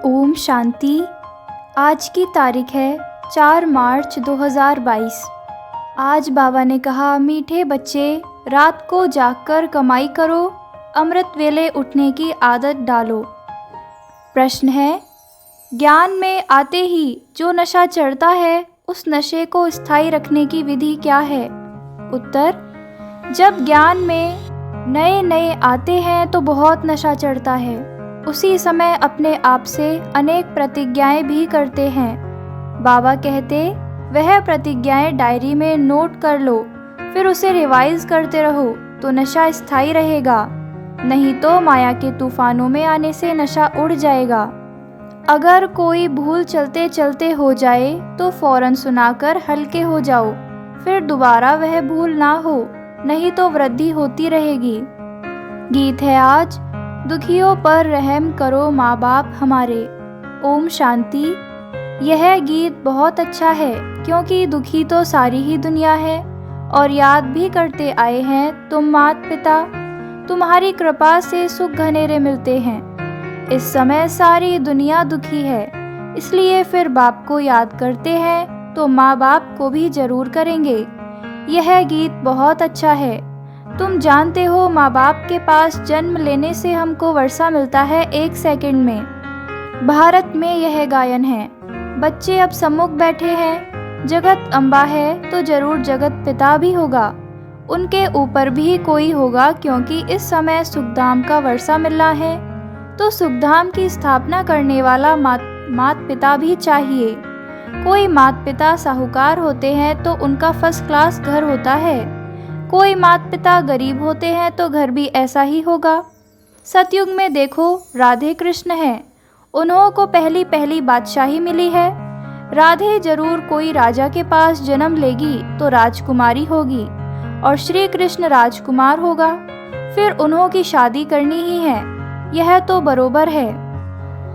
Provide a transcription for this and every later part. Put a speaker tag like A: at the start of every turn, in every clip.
A: ओम शांति। आज की तारीख है 4 मार्च 2022। आज बाबा ने कहा, मीठे बच्चे, रात को जागकर कमाई करो, अमृत वेले उठने की आदत डालो। प्रश्न है, ज्ञान में आते ही जो नशा चढ़ता है उस नशे को स्थायी रखने की विधि क्या है? उत्तर, जब ज्ञान में नए नए आते हैं तो बहुत नशा चढ़ता है। उसी समय अपने आप से अनेक प्रतिज्ञाएं भी करते हैं। बाबा कहते, वह प्रतिज्ञाएं डायरी में नोट कर लो, फिर उसे रिवाइज करते रहो तो नशा स्थायी रहेगा। नहीं तो माया के तूफानों में आने से नशा उड़ जाएगा। अगर कोई भूल चलते चलते हो जाए तो फौरन सुनाकर हल्के हो जाओ, फिर दोबारा वह भूल ना हो, नहीं तो वृद्धि होती रहेगी। गीत है आज, दुखियों पर रहम करो माँ बाप हमारे। ओम शांति। यह गीत बहुत अच्छा है क्योंकि दुखी तो सारी ही दुनिया है और याद भी करते आए हैं तुम मात पिता, तुम्हारी कृपा से सुख घनेरे मिलते हैं। इस समय सारी दुनिया दुखी है, इसलिए फिर बाप को याद करते हैं तो माँ बाप को भी जरूर करेंगे। यह गीत बहुत अच्छा है। तुम जानते हो, माँ बाप के पास जन्म लेने से हमको वर्षा मिलता है 1 सेकंड में। भारत में यह गायन है। बच्चे अब सम्मुख बैठे हैं, जगत अम्बा है तो जरूर जगत पिता भी होगा, उनके ऊपर भी कोई होगा, क्योंकि इस समय सुखधाम का वर्षा मिल रहा है तो सुखधाम की स्थापना करने वाला मात पिता भी चाहिए। कोई मात पिता साहूकार होते हैं तो उनका फर्स्ट क्लास घर होता है, कोई माता पिता गरीब होते हैं तो घर भी ऐसा ही होगा। सतयुग में देखो, राधे कृष्ण हैं, उन्हों को पहली पहली बादशाही मिली है। राधे जरूर कोई राजा के पास जन्म लेगी तो राजकुमारी होगी और श्री कृष्ण राजकुमार होगा, फिर उन्हों की शादी करनी ही है। यह तो बरोबर है।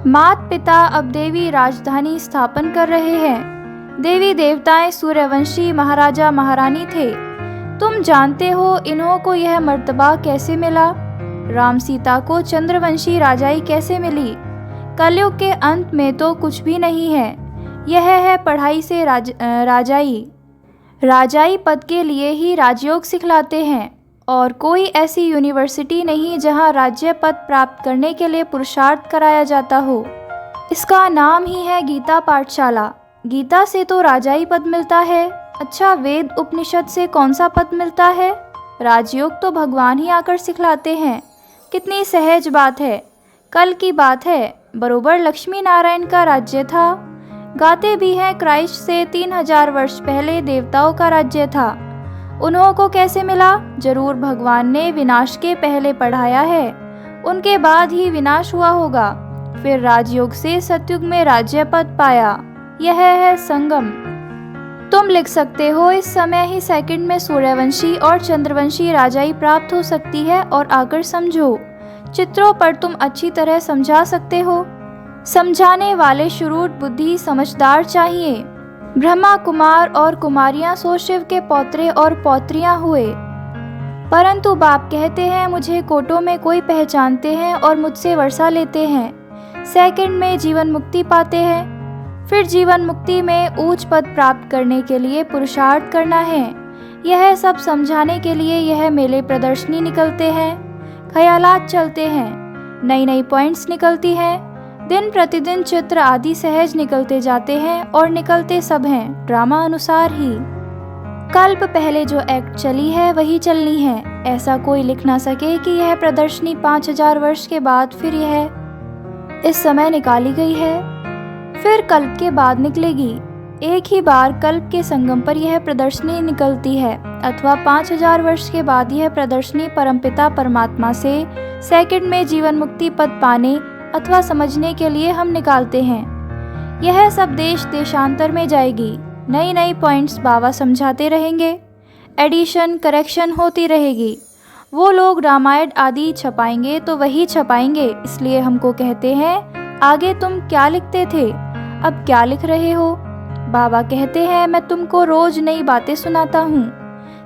A: माता पिता अब देवी राजधानी स्थापन कर रहे हैं। देवी देवताएं सूर्यवंशी महाराजा महारानी थे। तुम जानते हो इन्हों को यह मर्तबा कैसे मिला? राम सीता को चंद्रवंशी राजाई कैसे मिली? कलयुग के अंत में तो कुछ भी नहीं है। यह है पढ़ाई से राजाई। राजाई पद के लिए ही राजयोग सिखलाते हैं और कोई ऐसी यूनिवर्सिटी नहीं जहां राज्य पद प्राप्त करने के लिए पुरुषार्थ कराया जाता हो। इसका नाम ही है गीता पाठशाला। गीता से तो राजाई पद मिलता है। अच्छा, वेद उपनिषद से कौन सा पद मिलता है? राजयोग तो भगवान ही आकर सिखलाते हैं। कितनी सहज बात है। कल की बात है, बरोबर लक्ष्मी नारायण का राज्य था। गाते भी हैं, क्राइस्ट से 3000 वर्ष पहले देवताओं का राज्य था। उन्हों को कैसे मिला? जरूर भगवान ने विनाश के पहले पढ़ाया है, उनके बाद ही विनाश हुआ होगा। फिर राजयोग से सतयुग में राज्य पद पाया। यह है संगम। तुम लिख सकते हो, इस समय ही सेकंड में सूर्यवंशी और चंद्रवंशी राजाई प्राप्त हो सकती है और आकर समझो। चित्रों पर तुम अच्छी तरह समझा सकते हो। समझाने वाले शुरूट बुद्धि समझदार चाहिए। ब्रह्मा कुमार और कुमारियां सो शिव के पौत्रे और पौत्रियां हुए, परंतु बाप कहते हैं मुझे कोटों में कोई पहचानते हैं और मुझसे वर्षा लेते हैं, सेकंड में जीवन मुक्ति पाते हैं। फिर जीवन मुक्ति में ऊंच पद प्राप्त करने के लिए पुरुषार्थ करना है। यह सब समझाने के लिए यह मेले प्रदर्शनी निकलते हैं, ख्यालात चलते हैं, नई नई पॉइंट्स निकलती हैं, दिन प्रतिदिन चित्र आदि सहज निकलते जाते हैं और निकलते सब हैं ड्रामा अनुसार ही। कल्प पहले जो एक्ट चली है वही चलनी है। ऐसा कोई लिख ना सके कि यह प्रदर्शनी 5000 वर्ष के बाद फिर यह इस समय निकाली गई है, फिर कल्प के बाद निकलेगी। एक ही बार कल्प के संगम पर यह प्रदर्शनी निकलती है, अथवा 5000 वर्ष के बाद यह प्रदर्शनी परमपिता परमात्मा से सेकंड में जीवन मुक्ति पद पाने अथवा समझने के लिए हम निकालते हैं। यह सब देश देशांतर में जाएगी। नई नई पॉइंट्स बाबा समझाते रहेंगे, एडिशन करेक्शन होती रहेगी। वो लोग रामायण आदि छपाएंगे तो वही छपाएंगे, इसलिए हमको कहते हैं आगे तुम क्या लिखते थे, अब क्या लिख रहे हो? बाबा कहते हैं मैं तुमको रोज नई बातें सुनाता हूँ,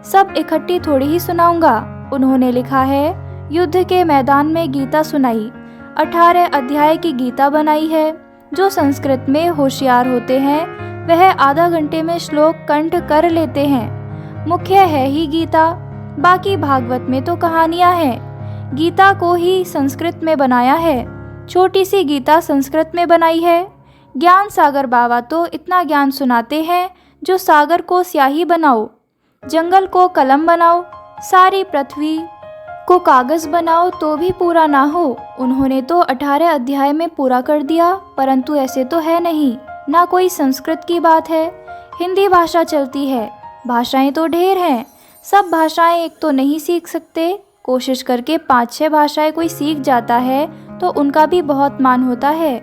A: सब इकट्ठी थोड़ी ही सुनाऊंगा। उन्होंने लिखा है, युद्ध के मैदान में गीता सुनाई, 18 अध्याय की गीता बनाई है, जो संस्कृत में होशियार होते हैं वह आधा घंटे में श्लोक कंठ कर लेते हैं। मुख्य है ही गीता, बाकी भागवत में तो कहानियाँ हैं। गीता को ही संस्कृत में बनाया है, छोटी सी गीता संस्कृत में बनाई है। ज्ञान सागर बाबा तो इतना ज्ञान सुनाते हैं जो सागर को स्याही बनाओ, जंगल को कलम बनाओ, सारी पृथ्वी को कागज़ बनाओ तो भी पूरा ना हो। उन्होंने तो 18 अध्याय में पूरा कर दिया, परंतु ऐसे तो है नहीं, ना कोई संस्कृत की बात है। हिंदी भाषा चलती है, भाषाएं तो ढेर हैं, सब भाषाएं एक तो नहीं सीख सकते। कोशिश करके 5-6 भाषाएं कोई सीख जाता है तो उनका भी बहुत मान होता है।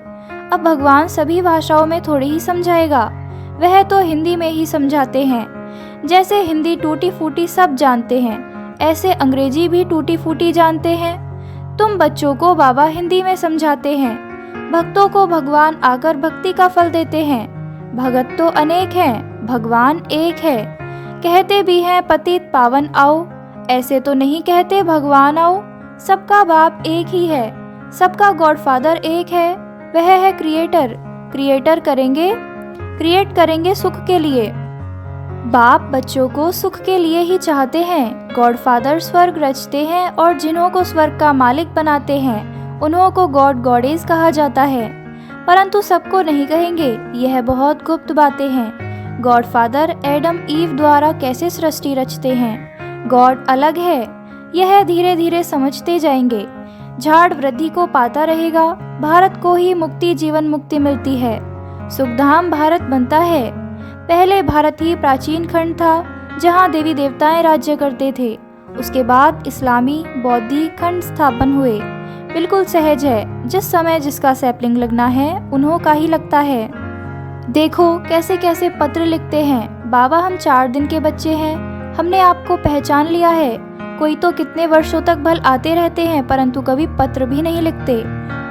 A: अब भगवान सभी भाषाओं में थोड़ी ही समझाएगा, वह तो हिंदी में ही समझाते हैं। जैसे हिंदी टूटी फूटी सब जानते हैं, ऐसे अंग्रेजी भी टूटी फूटी जानते हैं। तुम बच्चों को बाबा हिंदी में समझाते हैं, भक्तों को भगवान आकर भक्ति का फल देते हैं। भगत तो अनेक हैं, भगवान एक है। कहते भी हैं पतित पावन आओ, ऐसे तो नहीं कहते भगवान आओ। सबका बाप एक ही है, सबका गॉडफादर एक है, वह है क्रिएटर। क्रिएट करेंगे सुख के लिए। बाप बच्चों को सुख के लिए ही चाहते हैं। गॉडफादर स्वर्ग रचते हैं और जिन्हों को स्वर्ग का मालिक बनाते हैं उन्हों को गॉड गॉडेज कहा जाता है, परंतु सबको नहीं कहेंगे, यह बहुत गुप्त बातें हैं। गॉडफादर एडम ईव द्वारा कैसे सृष्टि रचते हैं, गॉड अलग है, यह धीरे धीरे समझते जाएंगे। झाड़ वृद्धि को पाता रहेगा, भारत को ही मुक्ति जीवन मुक्ति मिलती है, सुखधाम भारत बनता है। पहले भारत ही प्राचीन खंड था जहाँ देवी देवताएं राज्य करते थे, उसके बाद इस्लामी बौद्धी खंड स्थापन हुए। बिल्कुल सहज है, जिस समय जिसका सैपलिंग लगना है उन्हों का ही लगता है। देखो कैसे कैसे पत्र लिखते हैं। बाबा हम 4 दिन के बच्चे हैं, हमने आपको पहचान लिया है। कोई तो कितने वर्षों तक भल आते रहते हैं परंतु कभी पत्र भी नहीं लिखते,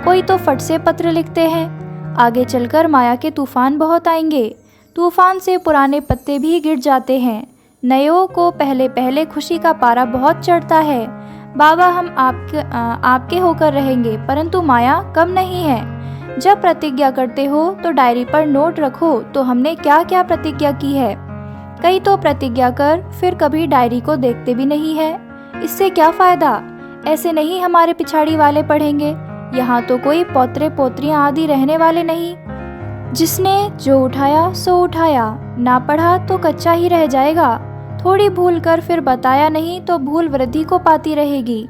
A: कोई तो फट से पत्र लिखते हैं। आगे चलकर माया के तूफान बहुत आएंगे, तूफान से पुराने पत्ते भी गिर जाते हैं, नयों को पहले पहले खुशी का पारा बहुत चढ़ता है। बाबा हम आपके होकर रहेंगे, परंतु माया कम नहीं है। जब प्रतिज्ञा करते हो तो डायरी पर नोट रखो तो हमने क्या क्या प्रतिज्ञा की है। कई तो प्रतिज्ञा कर फिर कभी डायरी को देखते भी नहीं है, इससे क्या फायदा। ऐसे नहीं हमारे पिछाड़ी वाले पढ़ेंगे, यहाँ तो कोई पौत्रे पोत्रियाँ आदि रहने वाले नहीं। जिसने जो उठाया सो उठाया, ना पढ़ा तो कच्चा ही रह जाएगा। थोड़ी भूल कर फिर बताया नहीं तो भूल वृद्धि को पाती रहेगी।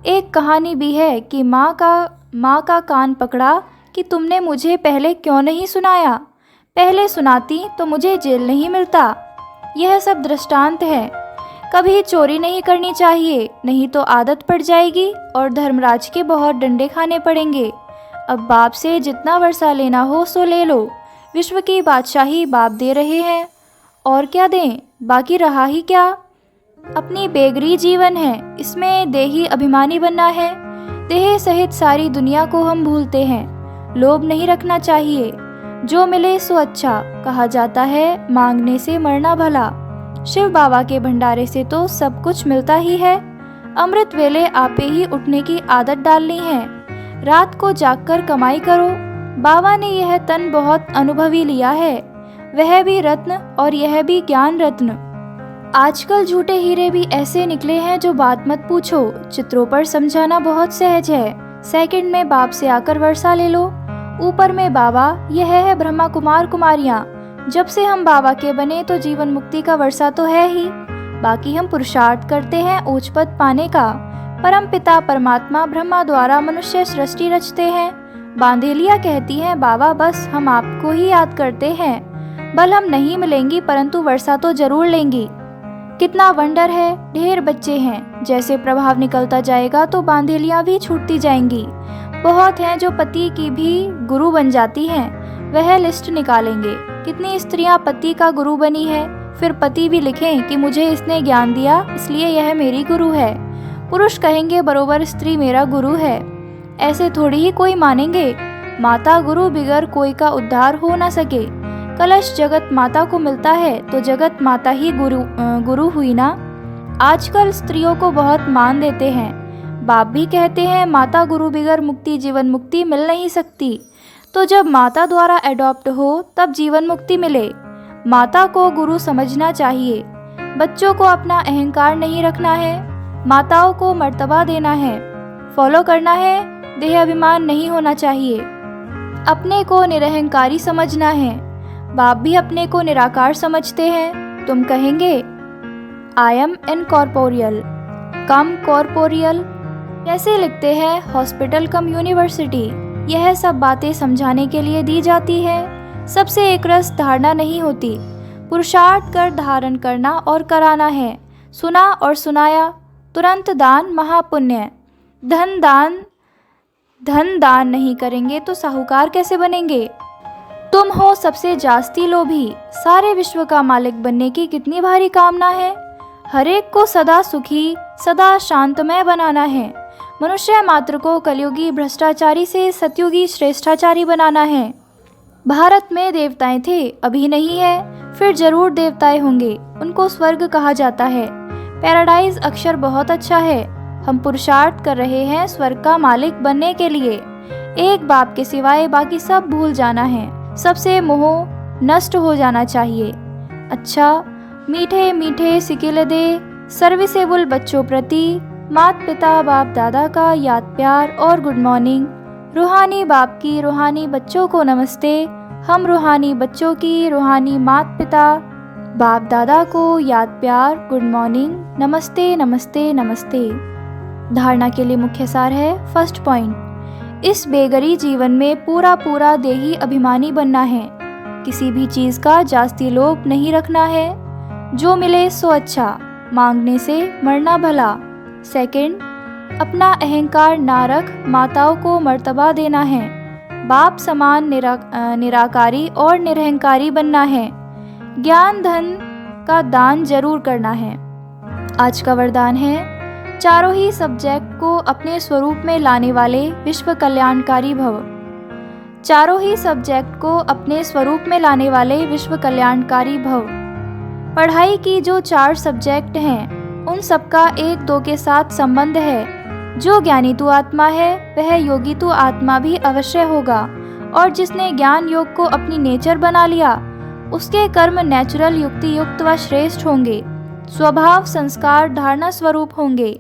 A: एक कहानी भी है कि माँ का कान पकड़ा कि तुमने मुझे पहले क्यों नहीं सुनाया, पहले सुनाती तो मुझे जेल नहीं मिलता। यह सब दृष्टांत है। कभी चोरी नहीं करनी चाहिए, नहीं तो आदत पड़ जाएगी और धर्मराज के बहुत डंडे खाने पड़ेंगे। अब बाप से जितना वर्षा लेना हो सो ले लो, विश्व की बादशाही बाप दे रहे हैं, और क्या दें, बाकी रहा ही क्या। अपनी बेगरी जीवन है, इसमें देही अभिमानी बनना है। देह सहित सारी दुनिया को हम भूलते हैं। लोभ नहीं रखना चाहिए, जो मिले सो अच्छा, कहा जाता है मांगने से मरना भला। शिव बाबा के भंडारे से तो सब कुछ मिलता ही है। अमृत वेले आपे ही उठने की आदत डालनी है, रात को जागकर कमाई करो। बाबा ने यह तन बहुत अनुभवी लिया है, वह भी रत्न और यह भी ज्ञान रत्न। आजकल झूठे हीरे भी ऐसे निकले हैं जो बात मत पूछो। चित्रों पर समझाना बहुत सहज है, सेकंड में बाप से आकर वर्षा ले लो। ऊपर में बाबा, यह है ब्रह्मा कुमार कुमारियाँ। जब से हम बाबा के बने तो जीवन मुक्ति का वर्षा तो है ही, बाकी हम पुरुषार्थ करते हैं ऊंच पद पाने का। परम पिता परमात्मा ब्रह्मा द्वारा मनुष्य सृष्टि रचते हैं। बांधेलिया कहती हैं बाबा बस हम आपको ही याद करते हैं, बल हम नहीं मिलेंगी परंतु वर्षा तो जरूर लेंगी। कितना वंडर है, ढेर बच्चे हैं, जैसे प्रभाव निकलता जाएगा तो बांधेलियाँ भी छूटती जाएंगी। बहुत हैं जो पति की भी गुरु बन जाती हैं, वह लिस्ट निकालेंगे। कितनी स्त्रियां पति का गुरु बनी है, फिर पति भी लिखें कि मुझे इसने ज्ञान दिया इसलिए यह मेरी गुरु है। पुरुष कहेंगे बरोबर स्त्री मेरा गुरु है। ऐसे थोड़ी ही कोई मानेंगे। माता गुरु बिगर कोई का उद्धार हो ना सके। कलश जगत माता को मिलता है तो जगत माता ही गुरु हुई ना। आजकल स्त्रियों को बहुत मान देते हैं। बाप भी कहते हैं माता गुरु बिगर मुक्ति जीवन मुक्ति मिल नहीं सकती। तो जब माता द्वारा एडॉप्ट हो तब जीवन मुक्ति मिले। माता को गुरु समझना चाहिए। बच्चों को अपना अहंकार नहीं रखना है, माताओं को मर्तबा देना है, फॉलो करना है, देह अभिमान नहीं होना चाहिए। अपने को निरहंकारी समझना है। बाप भी अपने को निराकार समझते हैं। तुम कहेंगे I am incorporeal, come corporeal. कैसे लिखते हैं हॉस्पिटल कम यूनिवर्सिटी। यह सब बातें समझाने के लिए दी जाती है। सबसे एक रस धारणा नहीं होती, पुरुषार्थ कर धारण करना और कराना है। सुना और सुनाया, तुरंत दान महापुण्य। धन दान नहीं करेंगे तो साहूकार कैसे बनेंगे। तुम हो सबसे जास्ती लोभी। सारे विश्व का मालिक बनने की कितनी भारी कामना है। हरेक को सदा सुखी, सदा शांतमय बनाना है। मनुष्य मात्र को कलयुगी भ्रष्टाचारी से सतयुगी श्रेष्ठाचारी बनाना है। भारत में देवताएं थे, अभी नहीं है, फिर जरूर देवताएं होंगे। उनको स्वर्ग कहा जाता है। पैराडाइज अक्षर बहुत अच्छा है। हम पुरुषार्थ कर रहे हैं स्वर्ग का मालिक बनने के लिए। एक बाप के सिवाय बाकी सब भूल जाना है। सबसे मोह नष्ट हो जाना चाहिए। अच्छा, मीठे मीठे सिकिल दे सर्विसेबल बच्चों प्रति माता पिता बाप दादा का याद प्यार और गुड मॉर्निंग। रूहानी बाप की रूहानी बच्चों को नमस्ते। हम रूहानी बच्चों की रूहानी माता पिता बाप दादा को याद प्यार, गुड मॉर्निंग, नमस्ते नमस्ते नमस्ते। धारणा के लिए मुख्य सार है। फर्स्ट पॉइंट, इस बेगरी जीवन में पूरा पूरा देही अभिमानी बनना है। किसी भी चीज़ का जास्ती लोभ नहीं रखना है। जो मिले सो अच्छा, मांगने से मरना भला। सेकंड, अपना अहंकार ना रख, माताओं को मर्तबा देना है। बाप समान निराकारी और निरहंकारी बनना है। ज्ञान धन का दान जरूर करना है। आज का वरदान है, चारों ही सब्जेक्ट को अपने स्वरूप में लाने वाले विश्व कल्याणकारी भव। चारों ही सब्जेक्ट को अपने स्वरूप में लाने वाले विश्व कल्याणकारी भव। पढ़ाई की जो 4 सब्जेक्ट हैं उन सबका 1-2 के साथ संबंध है। जो ज्ञानी तु आत्मा है वह योगी तु आत्मा भी अवश्य होगा, और जिसने ज्ञान योग को अपनी नेचर बना लिया उसके कर्म नेचुरल युक्ति युक्त व श्रेष्ठ होंगे। स्वभाव संस्कार धारणा स्वरूप होंगे।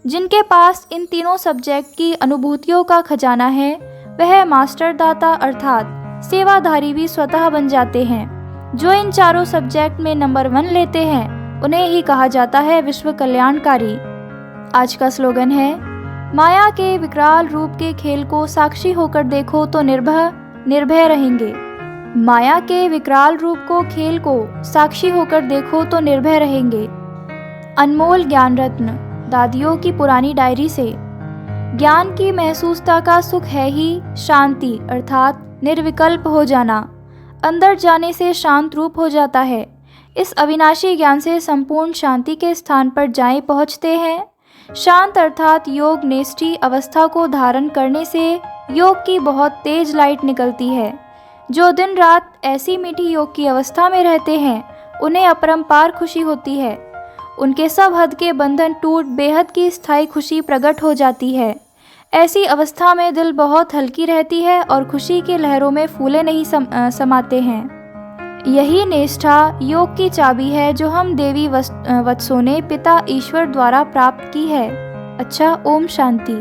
A: जिनके पास इन तीनों सब्जेक्ट की अनुभूतियों का खजाना है वह मास्टर दाता अर्थात सेवाधारी भी स्वतः बन जाते हैं। जो इन चारों सब्जेक्ट में नंबर 1 लेते हैं उन्हें ही कहा जाता है विश्व कल्याणकारी। आज का स्लोगन है, माया के विकराल रूप के खेल को साक्षी होकर देखो तो निर्भय रहेंगे। माया के विकराल रूप को खेल को साक्षी होकर देखो तो निर्भय रहेंगे। अनमोल ज्ञान रत्न दादियों की पुरानी डायरी से। ज्ञान की महसूसता का सुख है ही शांति अर्थात निर्विकल्प हो जाना। अंदर जाने से शांत रूप हो जाता है। इस अविनाशी ज्ञान से संपूर्ण शांति के स्थान पर जाएं पहुँचते हैं। शांत अर्थात योग नेष्ठी अवस्था को धारण करने से योग की बहुत तेज लाइट निकलती है। जो दिन रात ऐसी मीठी योग की अवस्था में रहते हैं उन्हें अपरंपार खुशी होती है। उनके सब हद के बंधन टूट बेहद की स्थायी खुशी प्रकट हो जाती है। ऐसी अवस्था में दिल बहुत हल्की रहती है और खुशी की लहरों में फूले नहीं समाते हैं। यही निष्ठा योग की चाबी है जो हम देवी वत्सों ने पिता ईश्वर द्वारा प्राप्त की है। अच्छा, ओम शांति।